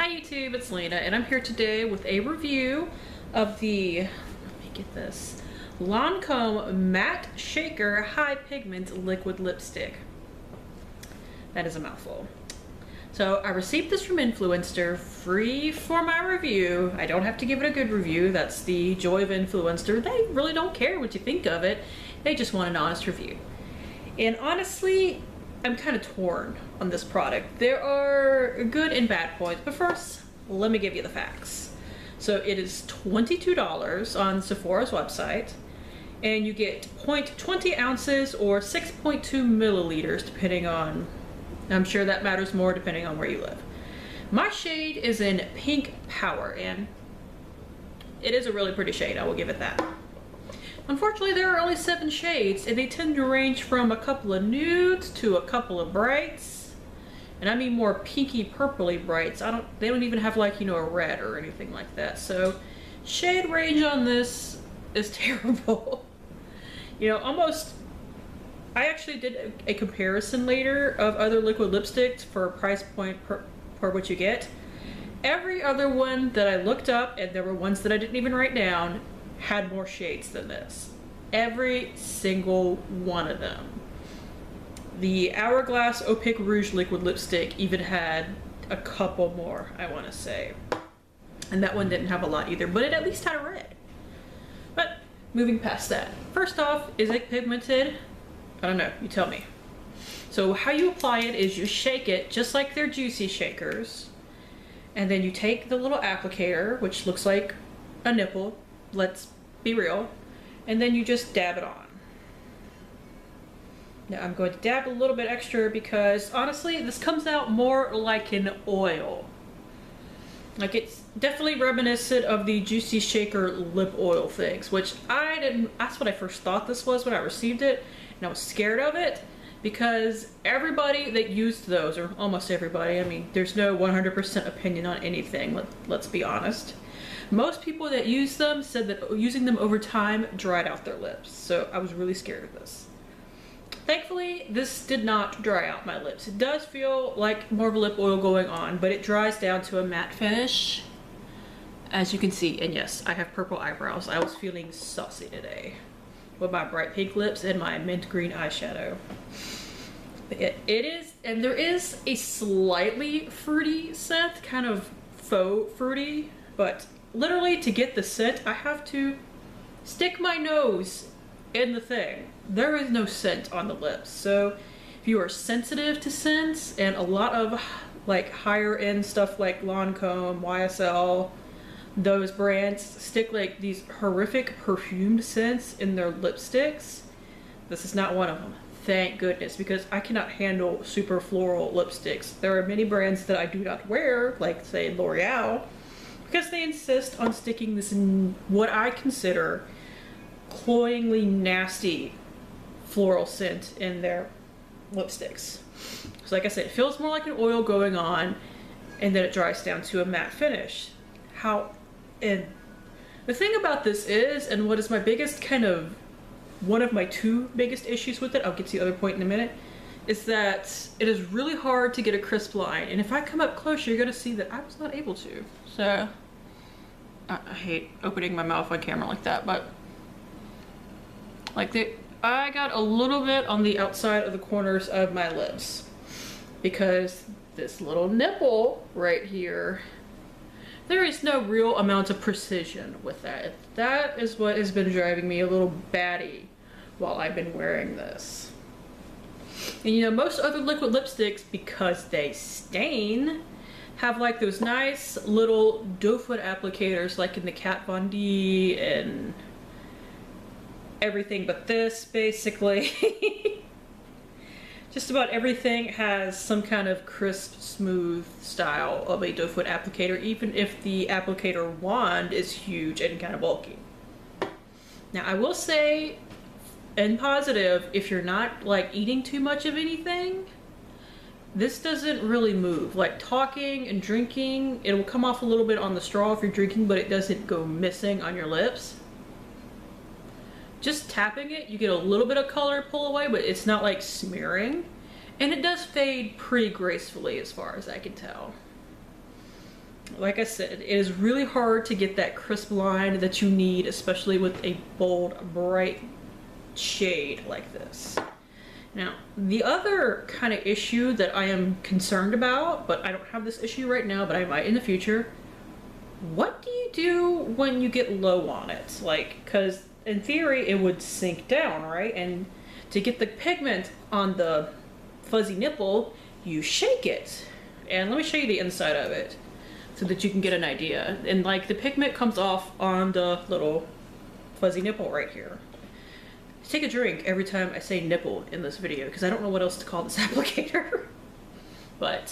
Hi YouTube, it's Lena, and I'm here today with a review of the, let me get this, Lancome Matte Shaker High Pigment Liquid Lipstick. That is a mouthful. So I received this from Influenster, free for my review. I don't have to give it a good review. That's the joy of Influencer. They really don't care what you think of it. They just want an honest review. And honestly, I'm kind of torn on this product. There are good and bad points, but first, let me give you the facts. So it is $22 on Sephora's website, and you get 0.20 ounces or 6.2 milliliters, depending on, I'm sure that matters more depending on where you live. My shade is in Pink Power, and it is a really pretty shade, I will give it that. Unfortunately, there are only 7 shades, and they tend to range from a couple of nudes to a couple of brights. And I mean more pinky purpley brights. They don't even have, like, you know, a red or anything like that. So shade range on this is terrible. You know, almost, I actually did a comparison later of other liquid lipsticks for price point per what you get. Every other one that I looked up, and there were ones that I didn't even write down, had more shades than this. Every single one of them. The Hourglass Opaque Rouge liquid lipstick even had a couple more, I want to say. And that one didn't have a lot either, but it at least had a red. But moving past that. First off, is it pigmented? I don't know, you tell me. So how you apply it is you shake it just like their Juicy shakers. And then you take the little applicator, which looks like a nipple, let's be real, and then you just dab it on. Now I'm going to dab a little bit extra because honestly this comes out more like an oil. Like, it's definitely reminiscent of the Juicy Shaker lip oil things, which I didn't, that's what I first thought this was when I received it, and I was scared of it because everybody that used those, or almost everybody, I mean there's no 100% opinion on anything, let's be honest. Most people that use them said that using them over time dried out their lips, so I was really scared of this. Thankfully, this did not dry out my lips. It does feel like more of a lip oil going on, but it dries down to a matte finish, as you can see. And yes, I have purple eyebrows. I was feeling saucy today with my bright pink lips and my mint green eyeshadow. It is, and there is a slightly fruity scent, kind of faux fruity, but literally to get the scent, I have to stick my nose in the thing. There is no scent on the lips. So if you are sensitive to scents, and a lot of like higher end stuff like Lancome, YSL, those brands stick like these horrific perfumed scents in their lipsticks, this is not one of them. Thank goodness, because I cannot handle super floral lipsticks. There are many brands that I do not wear, like say L'Oreal, because they insist on sticking this in what I consider cloyingly nasty floral scent in their lipsticks. So like I said, it feels more like an oil going on, and then it dries down to a matte finish. And the thing about this is, and what is my biggest kind of, one of my 2 biggest issues with it, I'll get to the other point in a minute, is that it is really hard to get a crisp line. And if I come up closer, you're gonna see that I was not able to. So, I hate opening my mouth on camera like that, but like I got a little bit on the outside of the corners of my lips because this little nipple right here, there is no real amount of precision with that. That is what has been driving me a little batty while I've been wearing this. And you know, most other liquid lipsticks, because they stain, have like those nice little doe foot applicators like in the Kat Von D and everything, but this basically just about everything has some kind of crisp, smooth style of a doe foot applicator, even if the applicator wand is huge and kind of bulky. Now I will say, in positive, if you're not like eating too much of anything, this doesn't really move. Like talking and drinking, it will come off a little bit on the straw if you're drinking, but it doesn't go missing on your lips. Just tapping it, you get a little bit of color pull away, but it's not like smearing. And it does fade pretty gracefully as far as I can tell. like I said, it is really hard to get that crisp line that you need, especially with a bold, bright shade like this. Now, the other kind of issue that I am concerned about, but I don't have this issue right now, but I might in the future, what do you do when you get low on it? Like, because in theory it would sink down, right? And to get the pigment on the fuzzy nipple, you shake it. And let me show you the inside of it so that you can get an idea. And like the pigment comes off on the little fuzzy nipple right here. Take a drink every time I say nipple in this video because I don't know what else to call this applicator. But,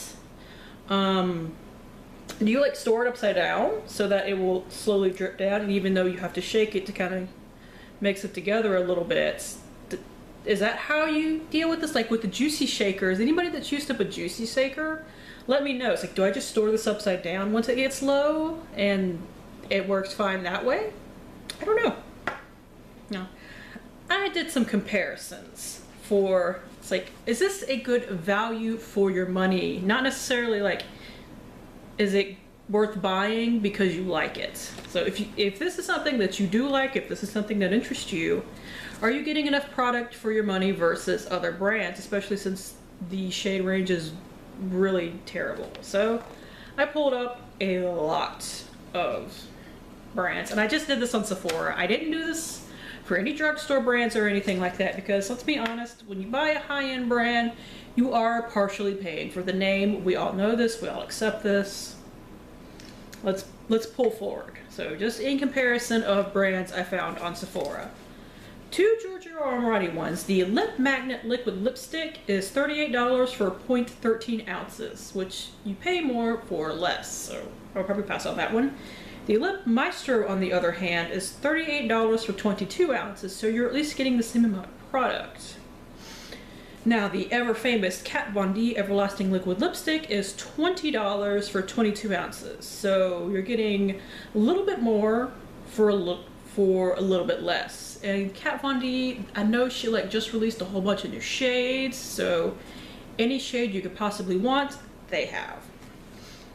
do you like store it upside down so that it will slowly drip down, and even though you have to shake it to kind of mix it together a little bit, is that how you deal with this? Like with the juicy shakers, anybody that's used up a juicy shaker, let me know. It's like, do I just store this upside down once it gets low and it works fine that way? I don't know. No. I did some comparisons for, it's like, is this a good value for your money? Not necessarily like, is it worth buying because you like it? So if this is something that you do like, if this is something that interests you, are you getting enough product for your money versus other brands, especially since the shade range is really terrible? So I pulled up a lot of brands, and I just did this on Sephora. I didn't do this for any drugstore brands or anything like that, because let's be honest, when you buy a high-end brand, you are partially paying for the name. We all know this, we all accept this. Let's pull forward. So just in comparison of brands I found on Sephora. Two Giorgio Armani ones. The Lip Magnet Liquid Lipstick is $38 for 0.13 ounces, which you pay more for less, so I'll probably pass on that one. The Lip Maestro, on the other hand, is $38 for 22 ounces, so you're at least getting the same amount of product. Now, the ever-famous Kat Von D Everlasting Liquid Lipstick is $20 for 22 ounces, so you're getting a little bit more for a little bit less. And Kat Von D, I know she like just released a whole bunch of new shades, so any shade you could possibly want, they have.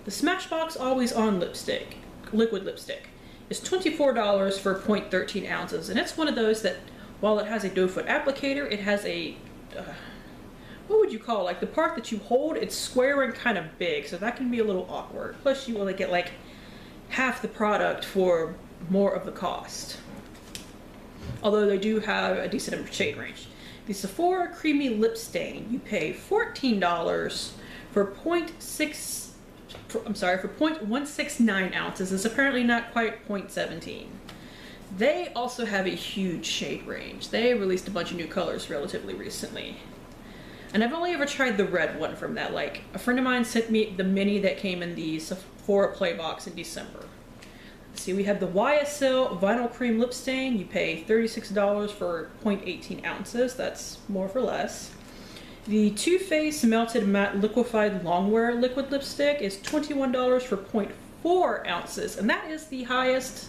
The Smashbox Always On Lipstick, liquid lipstick, is $24 for 0.13 ounces, and it's one of those that, while it has a doe foot applicator, it has a what would you call it? Like the part that you hold, it's square and kind of big, so that can be a little awkward. Plus you only get like half the product for more of the cost, although they do have a decent shade range. The Sephora Creamy Lip Stain, you pay $14 for 0.169 ounces. It's apparently not quite 0.17. They also have a huge shade range. They released a bunch of new colors relatively recently. And I've only ever tried the red one from that. Like, a friend of mine sent me the mini that came in the Sephora Play Box in December. Let's see, we have the YSL Vinyl Cream Lip Stain. You pay $36 for 0.18 ounces. That's more for less. The Too Faced Melted Matte Liquefied Longwear Liquid Lipstick is $21 for 0.4 ounces. And that is the highest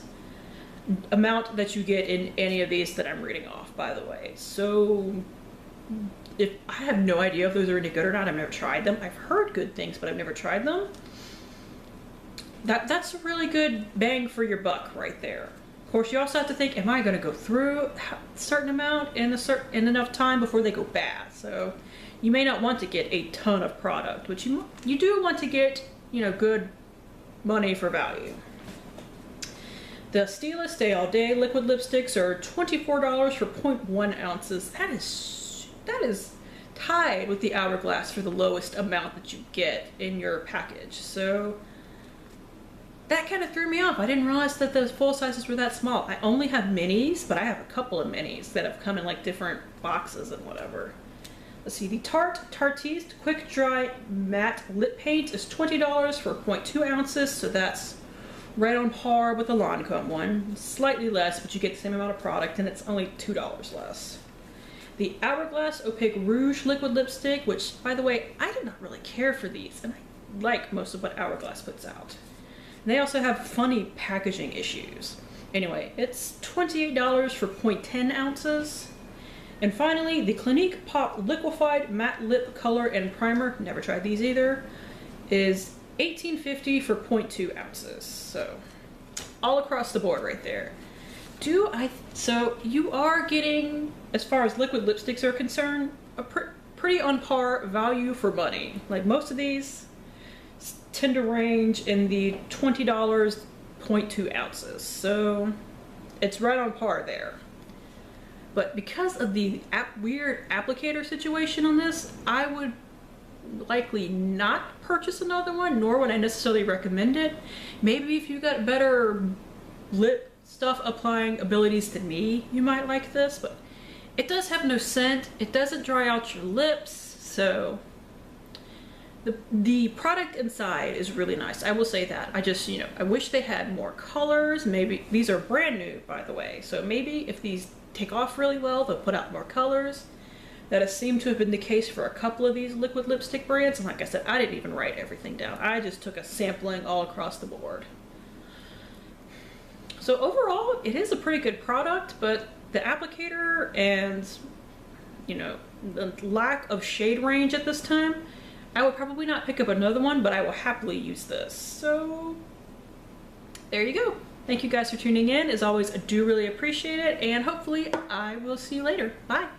amount that you get in any of these that I'm reading off, by the way. So if I have no idea if those are any good or not. I've never tried them. I've heard good things, but I've never tried them. That's a really good bang for your buck right there. Of course, you also have to think, am I going to go through a certain amount in enough time before they go bad? So you may not want to get a ton of product, but you do want to get, you know, good money for value. The Stylist Day All Day liquid lipsticks are $24 for 0.1 ounces. That is tied with the Hourglass for the lowest amount that you get in your package. So that kind of threw me off. I didn't realize that those full sizes were that small. I only have minis, but I have a couple of minis that have come in like different boxes and whatever. Let's see, the Tartiste Quick Dry Matte Lip Paint is $20 for 0.2 ounces, so that's right on par with the Lancome one. Slightly less, but you get the same amount of product, and it's only $2 less. The Hourglass Opaque Rouge Liquid Lipstick, which, by the way, I do not really care for these, and I like most of what Hourglass puts out. They also have funny packaging issues. Anyway, it's $28 for 0.10 ounces. And finally, the Clinique Pop Liquefied Matte Lip Color and Primer, never tried these either, is $18.50 for 0.2 ounces. So all across the board right there. So you are getting, as far as liquid lipsticks are concerned, a pretty on par value for money. Like most of these tend to range in the $20, 0.2 ounces. So it's right on par there. But because of the weird applicator situation on this, I would likely not purchase another one, nor would I necessarily recommend it. Maybe if you got better lip stuff applying abilities than me, you might like this, but it does have no scent. It doesn't dry out your lips, so the product inside is really nice. I will say that. I just, I wish they had more colors. Maybe these are brand new, by the way, so maybe if these take off really well, they'll put out more colors. That has seemed to have been the case for a couple of these liquid lipstick brands, and like I said, I didn't even write everything down. I just took a sampling all across the board. So overall, it is a pretty good product, but the applicator and, the lack of shade range at this time, I would probably not pick up another one, but I will happily use this. So there you go. Thank you guys for tuning in. As always, I do really appreciate it, and hopefully I will see you later. Bye.